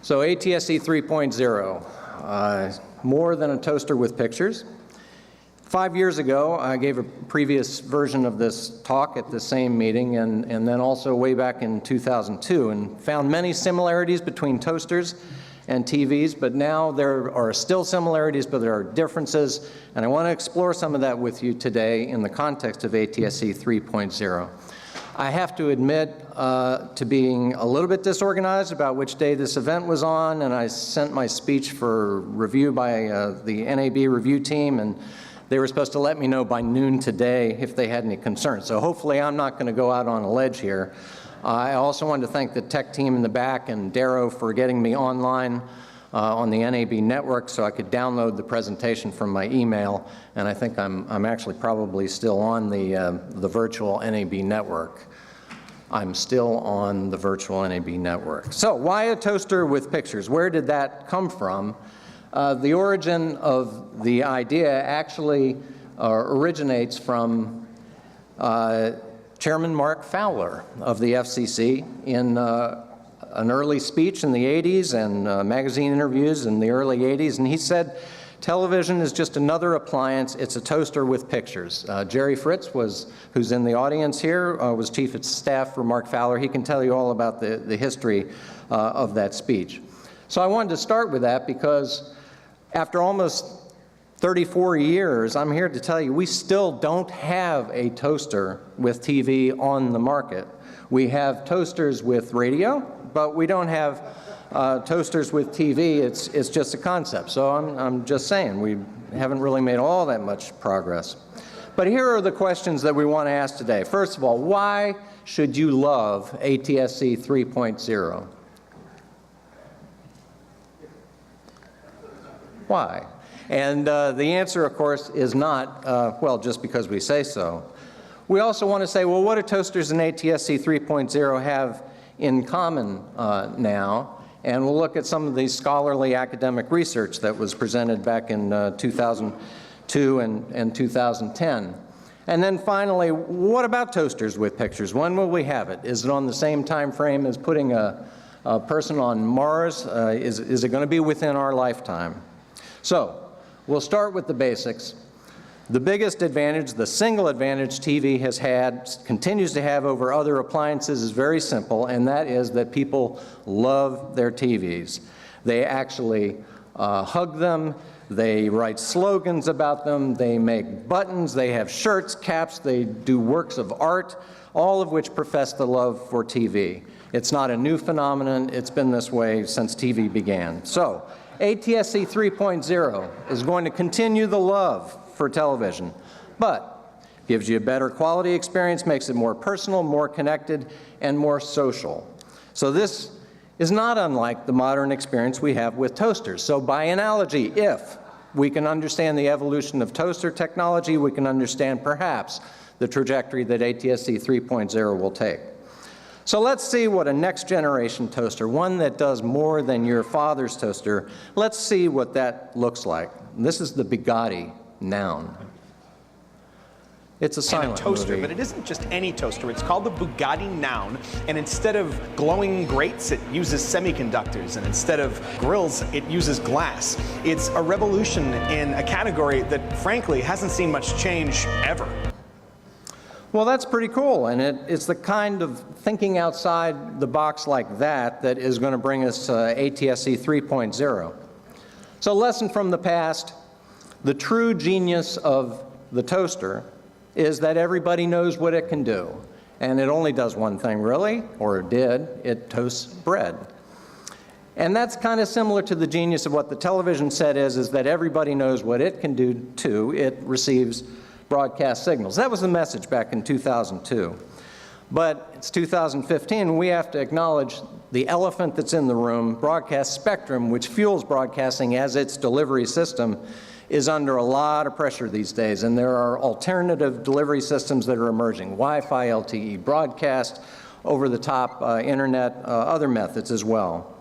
So ATSC 3.0, more than a toaster with pictures. 5 years ago, I gave a previous version of this talk at the same meeting, and then also way back in 2002, and found many similarities between toasters and TVs, but now there are still similarities, but there are differences, and I want to explore some of that with you today in the context of ATSC 3.0. I have to admit to being a little bit disorganized about which day this event was on, and I sent my speech for review by the NAB review team, and they were supposed to let me know by noon today if they had any concerns. So hopefully I'm not going to go out on a ledge here. I also wanted to thank the tech team in the back and Darrow for getting me online on the NAB network so I could download the presentation from my email, and I think I'm actually probably still on the virtual NAB network. I'm still on the virtual NAB network. So why a toaster with pictures? Where did that come from? The origin of the idea actually originates from Chairman Mark Fowler of the FCC in an early speech in the 80s and magazine interviews in the early 80s, and he said, television is just another appliance, it's a toaster with pictures. Jerry Fritz, who's in the audience here, was chief of staff for Mark Fowler. He can tell you all about the history of that speech. So I wanted to start with that because after almost 34 years, I'm here to tell you we still don't have a toaster with TV on the market. We have toasters with radio, but we don't have toasters with TV. It's just a concept. So I'm just saying we haven't really made all that much progress. But here are the questions that we want to ask today. First of all, why should you love ATSC 3.0? Why? And the answer, of course, is not, well, just because we say so. We also want to say, well, what do toasters and ATSC 3.0 have in common now? And we'll look at some of the scholarly academic research that was presented back in 2002 and 2010. And then finally, what about toasters with pictures? When will we have it? Is it on the same time frame as putting a person on Mars? Is it going to be within our lifetime? So we'll start with the basics. The biggest advantage, the single advantage TV has had, continues to have over other appliances is very simple, and that is that people love their TVs. They actually hug them, they write slogans about them, they make buttons, they have shirts, caps, they do works of art, all of which profess the love for TV. It's not a new phenomenon, it's been this way since TV began. So, ATSC 3.0 is going to continue the love for television, but gives you a better quality experience, makes it more personal, more connected, and more social. So this is not unlike the modern experience we have with toasters. So by analogy, if we can understand the evolution of toaster technology, we can understand perhaps the trajectory that ATSC 3.0 will take. So let's see what a next generation toaster, one that does more than your father's toaster, let's see what that looks like. This is the Bugatti noun. It's a silent toaster, movie. But it isn't just any toaster. It's called the Bugatti noun, and instead of glowing grates, it uses semiconductors, and instead of grills, it uses glass. It's a revolution in a category that, frankly, hasn't seen much change ever. Well, that's pretty cool, and it's the kind of thinking outside the box like that that is going to bring us ATSC 3.0. So lesson from the past, the true genius of the toaster is that everybody knows what it can do. And it only does one thing, really, or it did, it toasts bread. And that's kind of similar to the genius of what the television set is that everybody knows what it can do too. It receives broadcast signals. That was the message back in 2002. But it's 2015, and we have to acknowledge the elephant that's in the room. Broadcast spectrum, which fuels broadcasting as its delivery system, is under a lot of pressure these days, and there are alternative delivery systems that are emerging. Wi-Fi, LTE broadcast, over-the-top internet, other methods as well.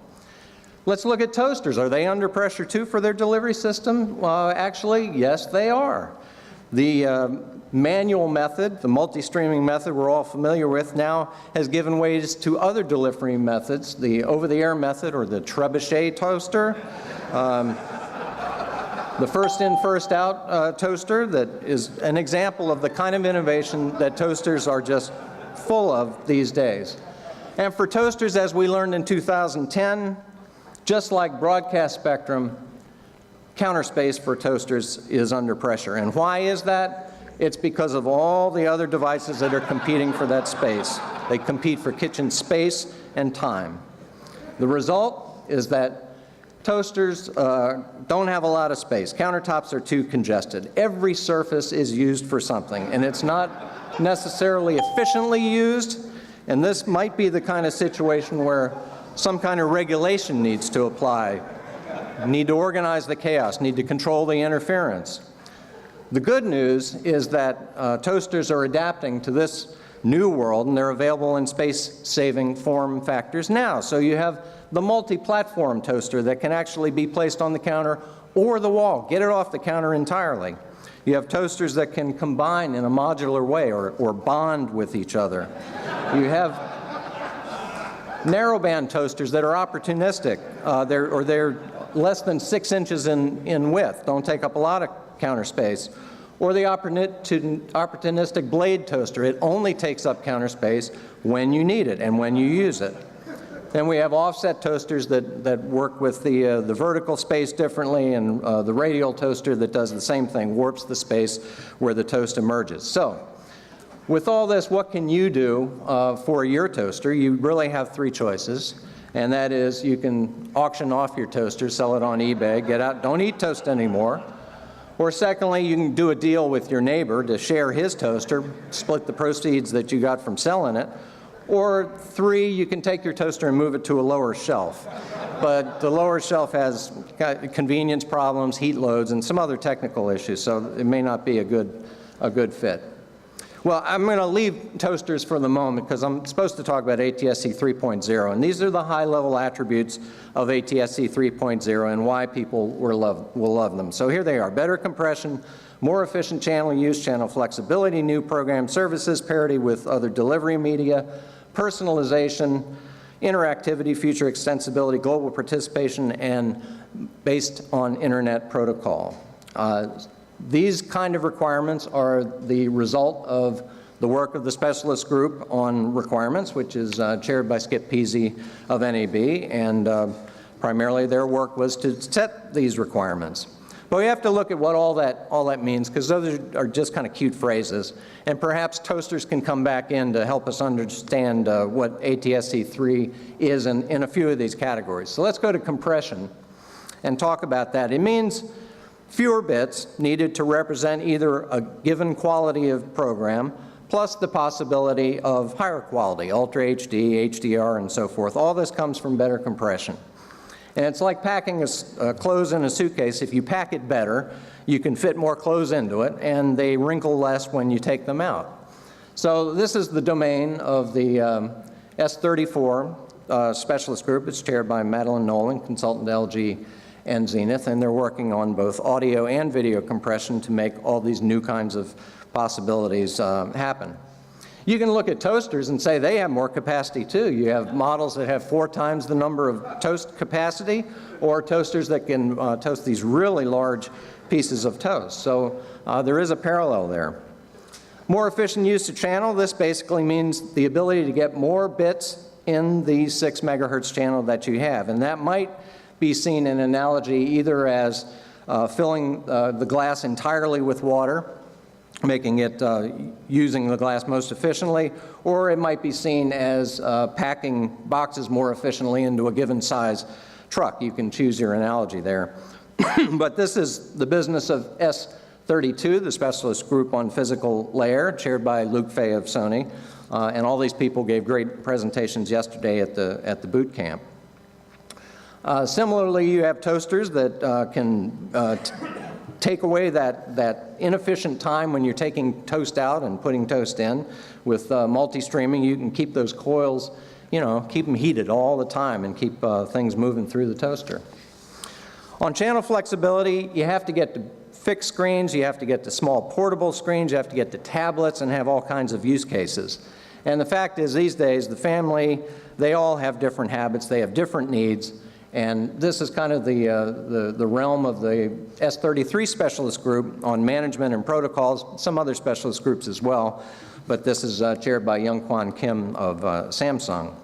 Let's look at toasters. Are they under pressure too for their delivery system? Actually, yes, they are. The manual method, the multi-streaming method we're all familiar with now, has given ways to other delivery methods, the over-the-air method or the trebuchet toaster, the first-in, first-out toaster that is an example of the kind of innovation that toasters are just full of these days. And for toasters, as we learned in 2010, just like broadcast spectrum, counter space for toasters is under pressure. And why is that? It's because of all the other devices that are competing for that space. They compete for kitchen space and time. The result is that toasters don't have a lot of space. Countertops are too congested. Every surface is used for something, and it's not necessarily efficiently used. And this might be the kind of situation where some kind of regulation needs to apply. Need to organize the chaos, need to control the interference. The good news is that toasters are adapting to this new world, and they're available in space-saving form factors now. So you have the multi-platform toaster that can actually be placed on the counter or the wall. Get it off the counter entirely. You have toasters that can combine in a modular way or bond with each other. You have narrowband toasters that are opportunistic. They're less than 6 inches in width, don't take up a lot of counter space. Or the opportunistic blade toaster. It only takes up counter space when you need it and when you use it. Then we have offset toasters that work with the vertical space differently, and the radial toaster that does the same thing, warps the space where the toast emerges. So with all this, what can you do for your toaster? You really have 3 choices, and that is you can auction off your toaster, sell it on eBay, get out, don't eat toast anymore. Or secondly, you can do a deal with your neighbor to share his toaster, split the proceeds that you got from selling it. Or 3, you can take your toaster and move it to a lower shelf. But the lower shelf has convenience problems, heat loads, and some other technical issues, so it may not be a good fit. Well, I'm going to leave toasters for the moment because I'm supposed to talk about ATSC 3.0, and these are the high-level attributes of ATSC 3.0 and why people will love them. So here they are: better compression, more efficient channel use, channel flexibility, new program services, parity with other delivery media, personalization, interactivity, future extensibility, global participation, and based on internet protocol. These kind of requirements are the result of the work of the specialist group on requirements, which is chaired by Skip Peasy of NAB, and primarily their work was to set these requirements. But we have to look at what all that means, because those are just kind of cute phrases, and perhaps toasters can come back in to help us understand what ATSC 3 is in a few of these categories. So let's go to compression and talk about that. It means fewer bits needed to represent either a given quality of program plus the possibility of higher quality, Ultra HD, HDR, and so forth. All this comes from better compression. And it's like packing clothes in a suitcase. If you pack it better, you can fit more clothes into it, and they wrinkle less when you take them out. So this is the domain of the S34 specialist group. It's chaired by Madeline Nolan, consultant to LG and Zenith, and they're working on both audio and video compression to make all these new kinds of possibilities happen. You can look at toasters and say they have more capacity too. You have models that have 4 times the number of toast capacity, or toasters that can toast these really large pieces of toast. So there is a parallel there. More efficient use of channel. This basically means the ability to get more bits in the 6 megahertz channel that you have, and that might be seen in analogy either as filling the glass entirely with water, making it using the glass most efficiently, or it might be seen as packing boxes more efficiently into a given size truck. You can choose your analogy there. But this is the business of S32, the specialist group on physical layer, chaired by Luke Fay of Sony, and all these people gave great presentations yesterday at the boot camp. Similarly, you have toasters that can take away that inefficient time when you're taking toast out and putting toast in. With multi-streaming, you can keep those coils, keep them heated all the time and keep things moving through the toaster. On channel flexibility, you have to get to fixed screens, you have to get to small portable screens, you have to get to tablets, and have all kinds of use cases. And the fact is, these days, the family, they all have different habits, they have different needs, and this is kind of the realm of the S33 specialist group on management and protocols, some other specialist groups as well, but this is chaired by Youngkwan Kim of Samsung.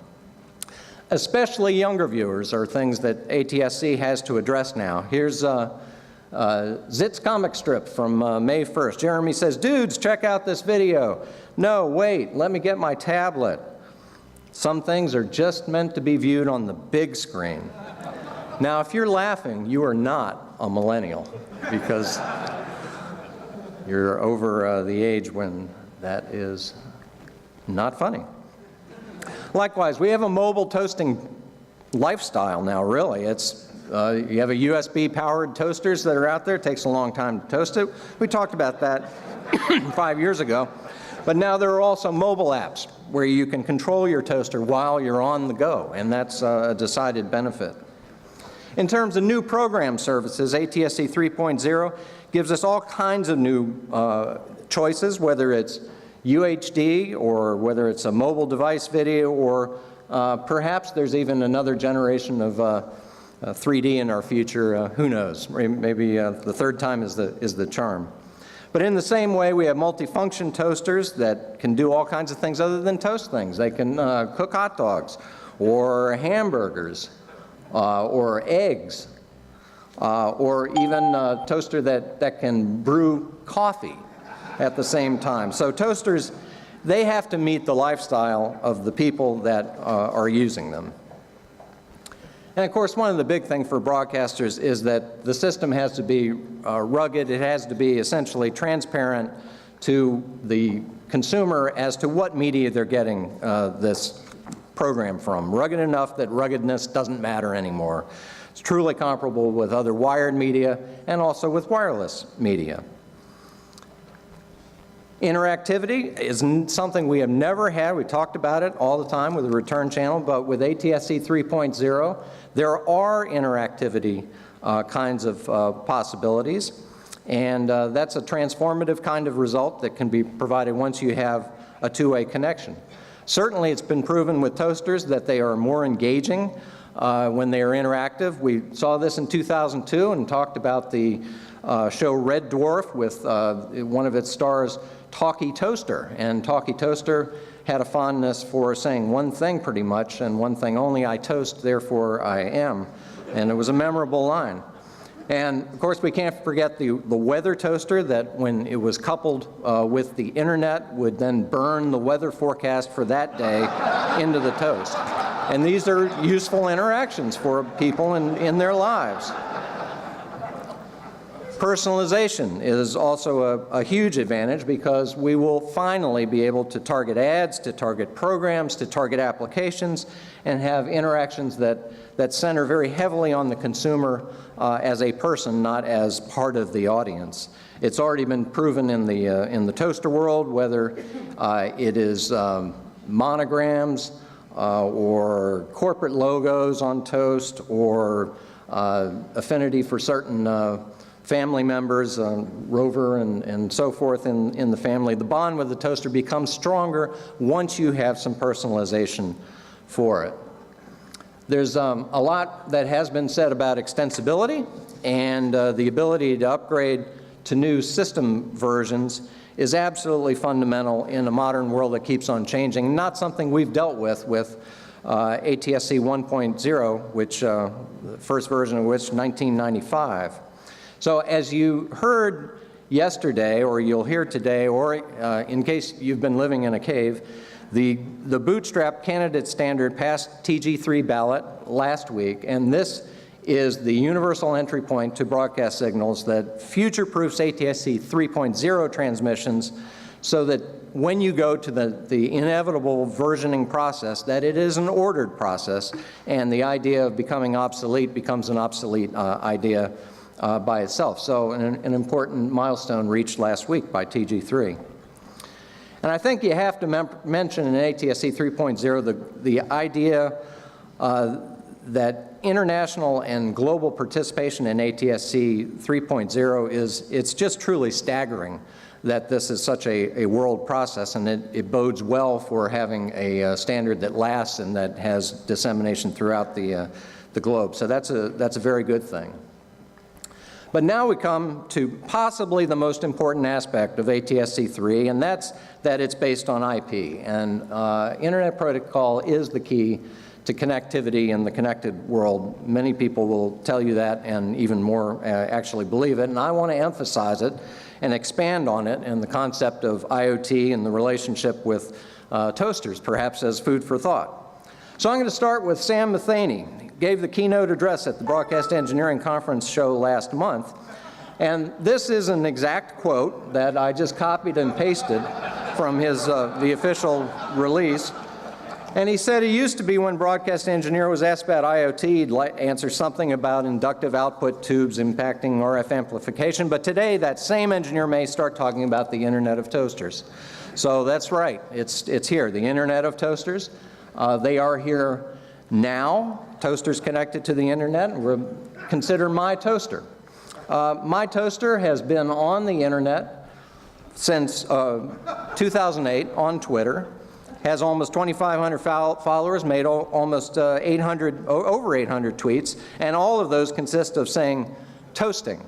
Especially younger viewers are things that ATSC has to address now. Here's Zit's comic strip from May 1st. Jeremy says, dudes, check out this video. No, wait, let me get my tablet. Some things are just meant to be viewed on the big screen. Now, if you're laughing, you are not a millennial, because you're over the age when that is not funny. Likewise, we have a mobile toasting lifestyle now, really. It's you have a USB-powered toasters that are out there. It takes a long time to toast it. We talked about that 5 years ago. But now there are also mobile apps where you can control your toaster while you're on the go, and that's a decided benefit. In terms of new program services, ATSC 3.0 gives us all kinds of new choices, whether it's UHD or whether it's a mobile device video, or perhaps there's even another generation of 3D in our future. Who knows? Maybe the third time is the charm. But in the same way, we have multifunction toasters that can do all kinds of things other than toast things. They can cook hot dogs, or hamburgers, or eggs, or even a toaster that can brew coffee at the same time. So toasters, they have to meet the lifestyle of the people that are using them. And of course, one of the big things for broadcasters is that the system has to be rugged. It has to be essentially transparent to the consumer as to what media they're getting this program from. Rugged enough that ruggedness doesn't matter anymore. It's truly comparable with other wired media and also with wireless media. Interactivity is something we have never had. We talked about it all the time with the return channel, but with ATSC 3.0, there are interactivity kinds of possibilities, and that's a transformative kind of result that can be provided once you have a two-way connection. Certainly, it's been proven with toasters that they are more engaging when they are interactive. We saw this in 2002 and talked about the show Red Dwarf with one of its stars, Talkie Toaster. And Talkie Toaster had a fondness for saying one thing pretty much, and one thing only: I toast, therefore I am. And it was a memorable line. And of course, we can't forget the weather toaster that, when it was coupled with the internet, would then burn the weather forecast for that day into the toast. And these are useful interactions for people in their lives. Personalization is also a huge advantage, because we will finally be able to target ads, to target programs, to target applications, and have interactions that center very heavily on the consumer as a person, not as part of the audience. It's already been proven in the toaster world, whether it is monograms or corporate logos on toast, or affinity for certain family members, Rover and so forth in the family. The bond with the toaster becomes stronger once you have some personalization for it. There's a lot that has been said about extensibility, and the ability to upgrade to new system versions is absolutely fundamental in a modern world that keeps on changing, not something we've dealt with ATSC 1.0, which the first version of which, 1995. So as you heard yesterday, or you'll hear today, or in case you've been living in a cave, the Bootstrap candidate standard passed TG3 ballot last week, and this is the universal entry point to broadcast signals that future-proofs ATSC 3.0 transmissions, so that when you go to the inevitable versioning process, that it is an ordered process, and the idea of becoming obsolete becomes an obsolete idea by itself. So an important milestone reached last week by TG3. And I think you have to mention in ATSC 3.0 the idea that international and global participation in ATSC 3.0 it's just truly staggering that this is such a world process, and it bodes well for having a standard that lasts and that has dissemination throughout the globe. So that's a very good thing. But now we come to possibly the most important aspect of ATSC 3, and that's that it's based on IP. And Internet Protocol is the key to connectivity in the connected world. Many people will tell you that, and even more actually believe it. And I want to emphasize it and expand on it and the concept of IoT and the relationship with toasters, perhaps as food for thought. So I'm going to start with Sam Matheny. He gave the keynote address at the Broadcast Engineering Conference show last month. And this is an exact quote that I just copied and pasted from his, the official release. And he said he used to be, when broadcast engineer was asked about IoT, he'd answer something about inductive output tubes impacting RF amplification, but today that same engineer may start talking about the Internet of Toasters. So that's right, it's here, the Internet of Toasters. They are here now, toasters connected to the Internet. Consider My Toaster. My Toaster has been on the Internet since 2008 on Twitter. Has almost 2,500 followers, made almost over 800 tweets, and all of those consist of saying toasting,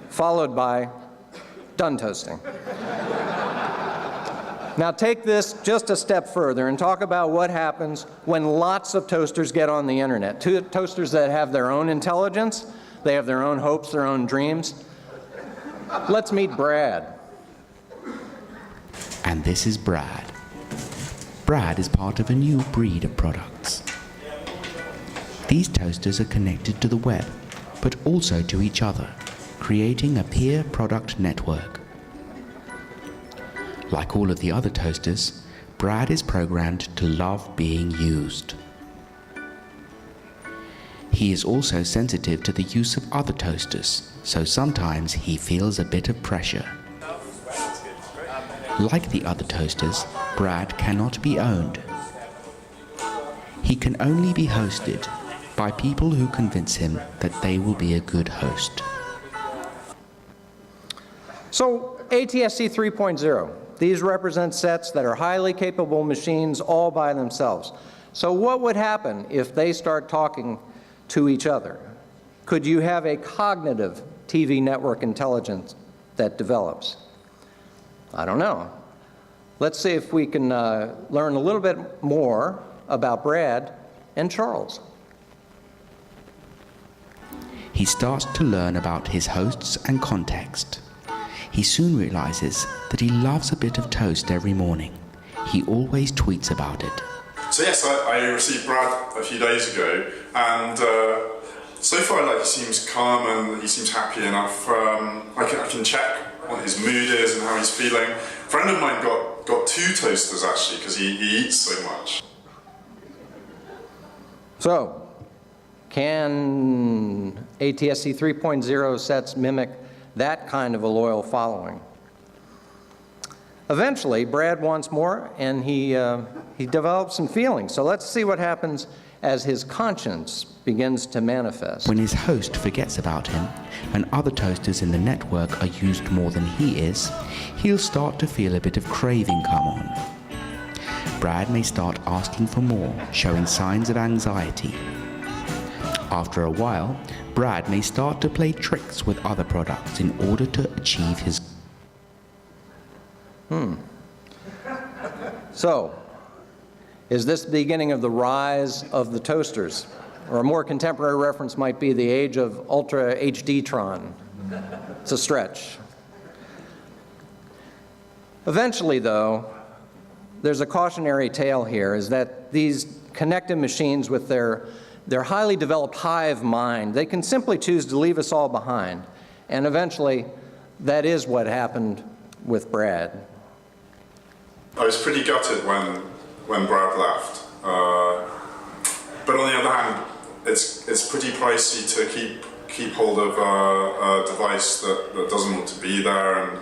followed by done toasting. Now take this just a step further and talk about what happens when lots of toasters get on the Internet. Toasters that have their own intelligence, they have their own hopes, their own dreams. Let's meet Brad. And this is Brad. Brad is part of a new breed of products. These toasters are connected to the web, but also to each other, creating a peer product network. Like all of the other toasters, Brad is programmed to love being used. He is also sensitive to the use of other toasters, so sometimes he feels a bit of pressure. Like the other toasters, Brad cannot be owned. He can only be hosted by people who convince him that they will be a good host. So ATSC 3.0, these represent sets that are highly capable machines all by themselves. So what would happen if they start talking to each other? Could you have a cognitive TV network intelligence that develops? I don't know. Let's see if we can learn a little bit more about Brad and Charles. He starts to learn about his hosts and context. He soon realizes that he loves a bit of toast every morning. He always tweets about it. So yes, I received Brad a few days ago, and so far he seems calm and he seems happy enough. I can check what his mood is and how he's feeling. A friend of mine got 2 toasters actually because he eats so much. So, can ATSC 3.0 sets mimic that kind of a loyal following? Eventually, Brad wants more, and he develops some feelings. So let's see what happens as his conscience begins to manifest. When his host forgets about him, and other toasters in the network are used more than he is, he'll start to feel a bit of craving come on. Brad may start asking for more, showing signs of anxiety. After a while, Brad may start to play tricks with other products in order to achieve his. So, is this the beginning of the rise of the toasters? Or a more contemporary reference might be the age of Ultra HD-tron. It's a stretch. Eventually, though, there's a cautionary tale here, is that these connected machines with their highly developed hive mind, they can simply choose to leave us all behind. And eventually, that is what happened with Brad. I was pretty gutted when Brad left. But on the other hand, it's pretty pricey to keep hold of a device that doesn't want to be there, and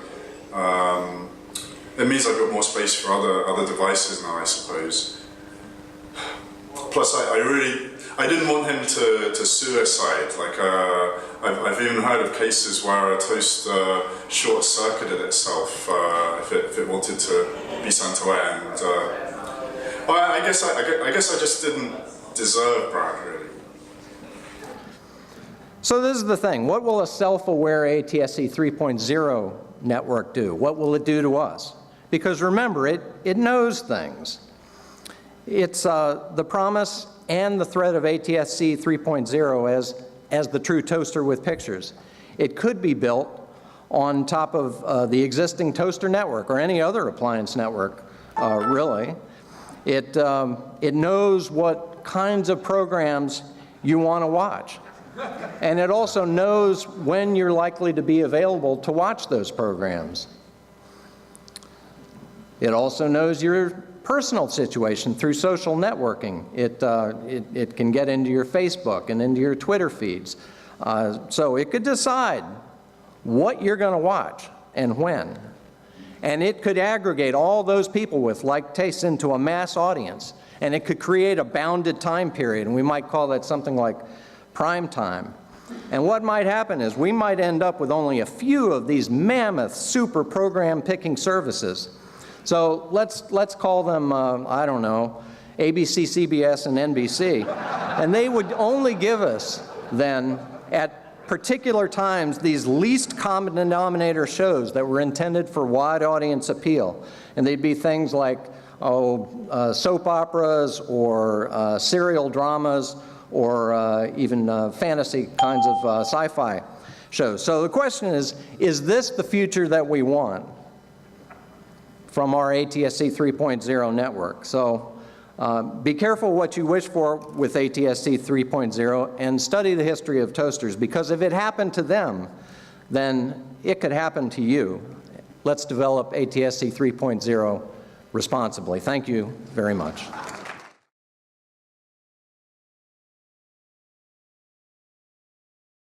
it means I've got more space for other devices now, I suppose. Plus, I didn't want him to suicide. Like I've even heard of cases where a toaster short-circuited itself if it wanted to be sent away. And well, I guess I just didn't deserve Brad, really. So this is the thing. What will a self-aware ATSC 3.0 network do? What will it do to us? Because remember, it knows things. It's the promise and the threat of ATSC 3.0 as the true toaster with pictures. It could be built on top of the existing toaster network or any other appliance network, really. It knows what kinds of programs you want to watch. And it also knows when you're likely to be available to watch those programs. It also knows your personal situation through social networking. It can get into your Facebook and into your Twitter feeds. So it could decide what you're going to watch and when. And it could aggregate all those people with like tastes into a mass audience. And it could create a bounded time period, and we might call that something like prime time. And what might happen is we might end up with only a few of these mammoth super program picking services. So let's call them, I don't know, ABC, CBS, and NBC. And they would only give us then at particular times these least common denominator shows that were intended for wide audience appeal. And they'd be things like soap operas or serial dramas or even fantasy kinds of sci-fi shows. So the question is this the future that we want from our ATSC 3.0 network? So be careful what you wish for with ATSC 3.0 and study the history of toasters, because if it happened to them, then it could happen to you. Let's develop ATSC 3.0 responsibly. Thank you very much.